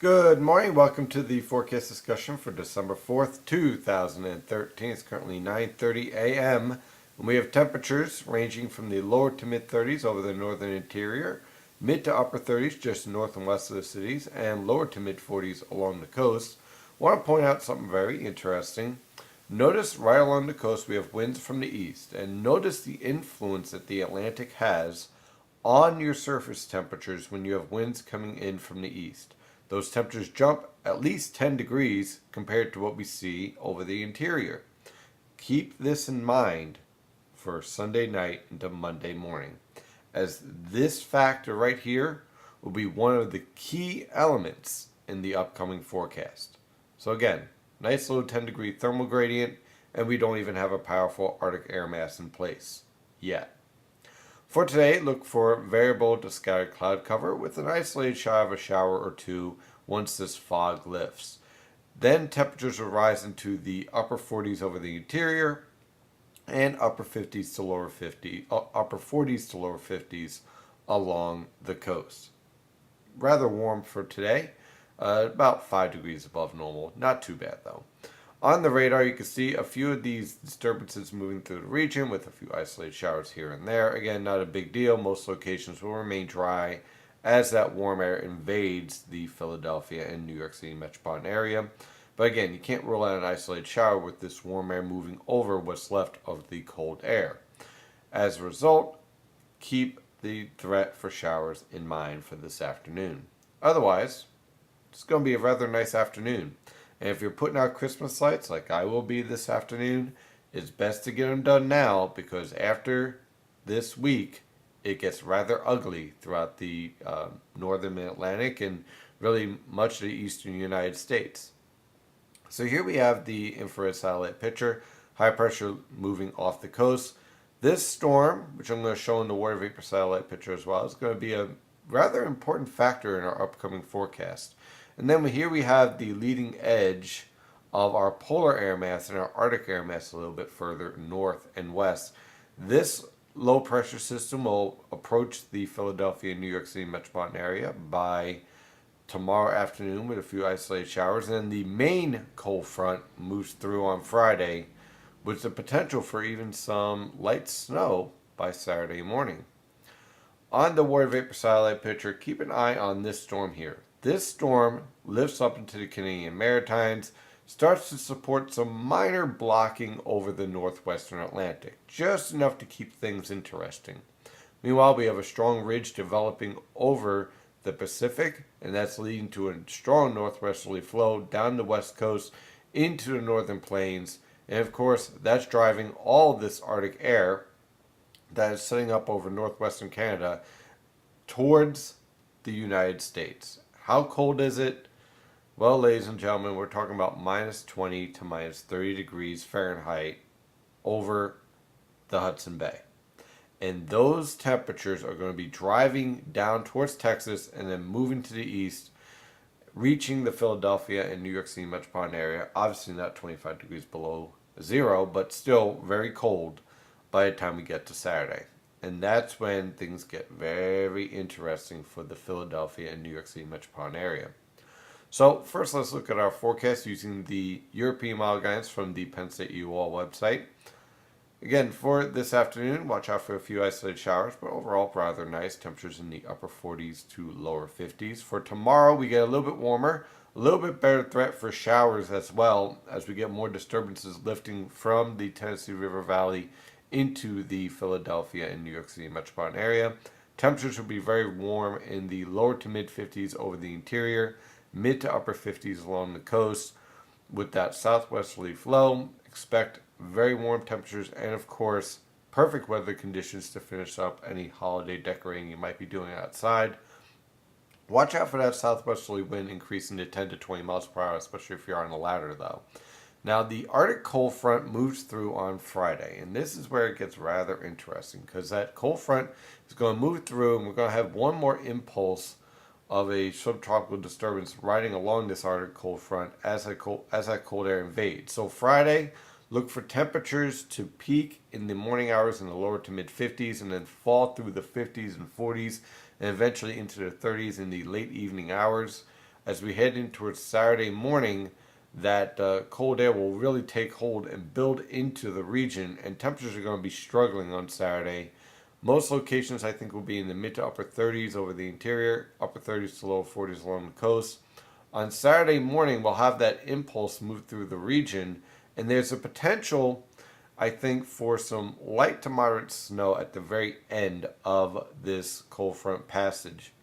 Good morning. Welcome to the forecast discussion for December 4th, 2013. It's currently 9:30 a.m. and we have temperatures ranging from the lower to mid 30s over the northern interior, mid to upper 30s just north and west of the cities, and lower to mid 40s along the coast. I want to point out something very interesting. Notice right along the coast we have winds from the east, and notice the influence that the Atlantic has on your surface temperatures when you have winds coming in from the east. Those temperatures jump at least 10 degrees compared to what we see over the interior. Keep this in mind for Sunday night into Monday morning, as this factor right here will be one of the key elements in the upcoming forecast. So again, nice little 10-degree thermal gradient, and we don't even have a powerful Arctic air mass in place yet. For today, look for variable to scattered cloud cover with an isolated shot of a shower or two once this fog lifts. Then temperatures will rise into the upper 40s over the interior and upper 40s to lower 50s along the coast. Rather warm for today, about 5 degrees above normal. Not too bad though. On the radar, you can see a few of these disturbances moving through the region with a few isolated showers here and there. Again, not a big deal. Most locations will remain dry as that warm air invades the Philadelphia and New York City metropolitan area. But again, you can't rule out an isolated shower with this warm air moving over what's left of the cold air. As a result, keep the threat for showers in mind for this afternoon. Otherwise, it's going to be a rather nice afternoon. And if you're putting out Christmas lights like I will be this afternoon, it's best to get them done now, because after this week, it gets rather ugly throughout the northern Atlantic and really much of the eastern United States. So here we have the infrared satellite picture, high pressure moving off the coast. This storm, which I'm going to show in the water vapor satellite picture as well, is going to be a rather important factor in our upcoming forecast. And then here we have the leading edge of our polar air mass and our Arctic air mass a little bit further north and west. This low pressure system will approach the Philadelphia and New York City metropolitan area by tomorrow afternoon with a few isolated showers. And then the main cold front moves through on Friday with the potential for even some light snow by Saturday morning. On the water vapor satellite picture, keep an eye on this storm here. This storm lifts up into the Canadian Maritimes, starts to support some minor blocking over the northwestern Atlantic, just enough to keep things interesting. Meanwhile, we have a strong ridge developing over the Pacific, and that's leading to a strong northwesterly flow down the west coast into the northern plains. And of course, that's driving all this Arctic air that is setting up over northwestern Canada towards the United States. How cold is it? Well, ladies and gentlemen, we're talking about minus 20 to minus 30 degrees Fahrenheit over the Hudson Bay. And those temperatures are going to be driving down towards Texas and then moving to the east, reaching the Philadelphia and New York City metropolitan area. Obviously not 25 degrees below zero, but still very cold by the time we get to Saturday. And that's when things get very interesting for the Philadelphia and New York City metropolitan area. So first, let's look at our forecast using the European model guidance from the Penn State UL website. Again, for this afternoon, watch out for a few isolated showers, but overall rather nice. Temperatures in the upper 40s to lower 50s. For tomorrow, we get a little bit warmer, a little bit better threat for showers as well, as we get more disturbances lifting from the Tennessee River Valley into the Philadelphia and New York City metropolitan area. Temperatures will be very warm in the lower to mid 50s over the interior, mid to upper 50s along the coast. With that southwesterly flow, expect very warm temperatures and, of course, perfect weather conditions to finish up any holiday decorating you might be doing outside. Watch out for that southwesterly wind increasing to 10 to 20 miles per hour, especially if you're on a ladder, though. Now, the Arctic cold front moves through on Friday, and this is where it gets rather interesting, because that cold front is going to move through, and we're going to have one more impulse of a subtropical disturbance riding along this Arctic cold front as that cold air invades. So Friday, look for temperatures to peak in the morning hours in the lower to mid 50s and then fall through the 50s and 40s and eventually into the 30s in the late evening hours. as we head in towards Saturday morning, that cold air will really take hold and build into the region, and temperatures are going to be struggling on Saturday. Most locations, I think, will be in the mid to upper 30s over the interior, upper 30s to lower 40s along the coast. On Saturday morning, we'll have that impulse move through the region, and there's a potential, I think, for some light to moderate snow at the very end of this cold front passage.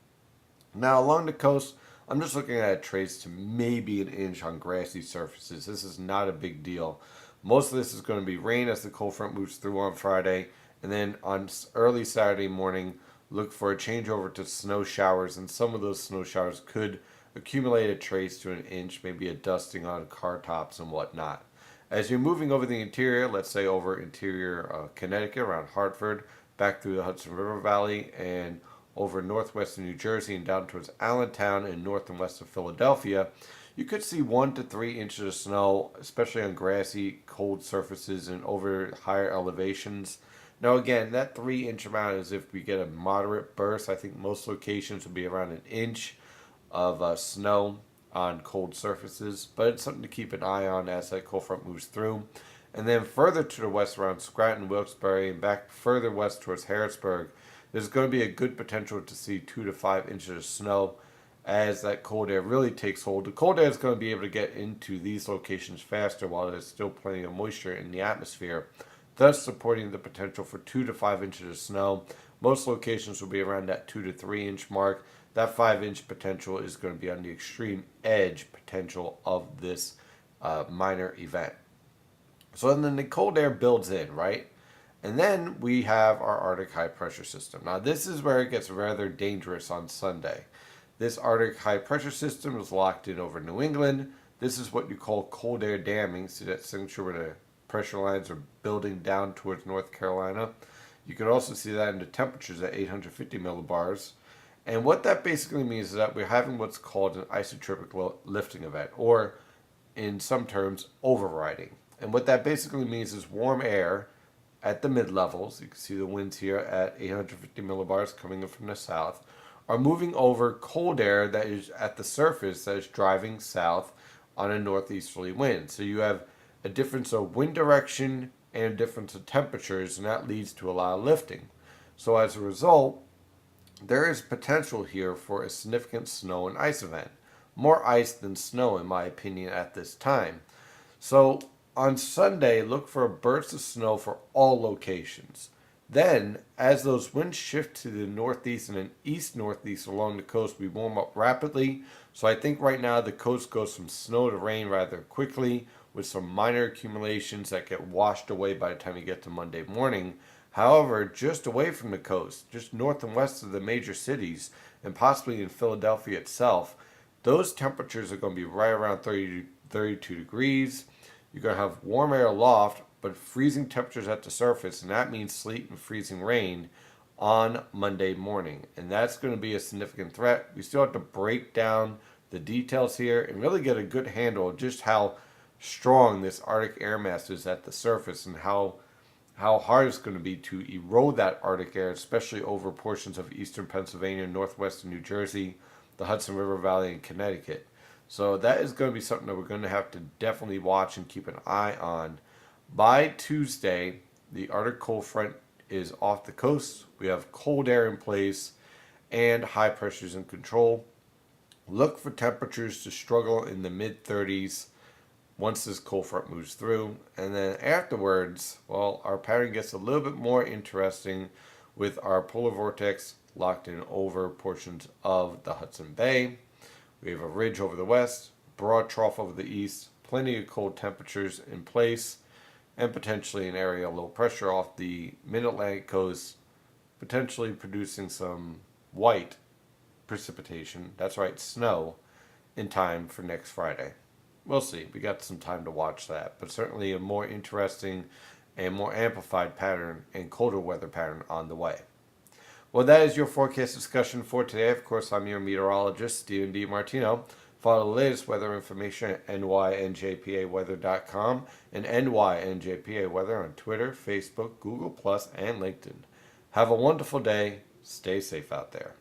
Now, along the coast, I'm just looking at a trace to maybe an inch on grassy surfaces. This is not a big deal. Most of this is going to be rain as the cold front moves through on Friday, and then on early Saturday morning, look for a changeover to snow showers, and some of those snow showers could accumulate a trace to an inch, maybe a dusting on car tops and whatnot. As you're moving over the interior, let's say over interior Connecticut, around Hartford, back through the Hudson River Valley, and over northwestern New Jersey and down towards Allentown and north and west of Philadelphia, you could see 1 to 3 inches of snow, especially on grassy, cold surfaces and over higher elevations. Now, again, that 3-inch amount is if we get a moderate burst. I think most locations will be around an inch of snow on cold surfaces, but it's something to keep an eye on as that cold front moves through. And then further to the west around Scranton, Wilkes-Barre, and back further west towards Harrisburg, there's going to be a good potential to see 2 to 5 inches of snow as that cold air really takes hold. The cold air is going to be able to get into these locations faster while there's still plenty of moisture in the atmosphere, thus supporting the potential for 2 to 5 inches of snow. Most locations will be around that 2 to 3 inch mark. That 5-inch potential is going to be on the extreme edge potential of this minor event. So then the cold air builds in, right? And then we have our Arctic high pressure system. Now, this is where it gets rather dangerous on Sunday. This Arctic high pressure system is locked in over New England. This is what you call cold air damming. See that signature where the pressure lines are building down towards North Carolina? You can also see that in the temperatures at 850 millibars. And what that basically means is that we're having what's called an isotropic lifting event, or in some terms, overriding. And what that basically means is warm air at the mid-levels, you can see the winds here at 850 millibars coming in from the south, are moving over cold air that is at the surface that is driving south on a northeasterly wind. So you have a difference of wind direction and a difference of temperatures, and that leads to a lot of lifting. So as a result, there is potential here for a significant snow and ice event. More ice than snow, in my opinion, at this time. So on Sunday, look for a burst of snow for all locations. Then, as those winds shift to the northeast and an east-northeast along the coast, we warm up rapidly. So I think right now the coast goes from snow to rain rather quickly, with some minor accumulations that get washed away by the time you get to Monday morning. However, just away from the coast, just north and west of the major cities, and possibly in Philadelphia itself, those temperatures are going to be right around 30 to 32 degrees. You're going to have warm air aloft, but freezing temperatures at the surface, and that means sleet and freezing rain on Monday morning. And that's going to be a significant threat. We still have to break down the details here and really get a good handle of just how strong this Arctic air mass is at the surface and how hard it's going to be to erode that Arctic air, especially over portions of eastern Pennsylvania, northwestern New Jersey, the Hudson River Valley, and Connecticut. So that is going to be something that we're going to have to definitely watch and keep an eye on. By Tuesday, the Arctic cold front is off the coast. We have cold air in place and high pressures in control. Look for temperatures to struggle in the mid-30s once this cold front moves through. And then afterwards, well, our pattern gets a little bit more interesting with our polar vortex locked in over portions of the Hudson Bay. We have a ridge over the west, broad trough over the east, plenty of cold temperatures in place, and potentially an area of low pressure off the mid-Atlantic coast, potentially producing some white precipitation, that's right, snow, in time for next Friday. We'll see. We got some time to watch that, but certainly a more interesting and more amplified pattern and colder weather pattern on the way. Well, that is your forecast discussion for today. Of course, I'm your meteorologist, Stephen D. Martino. Follow the latest weather information at nynjpaweather.com and nynjpaweather on Twitter, Facebook, Google+, and LinkedIn. Have a wonderful day. Stay safe out there.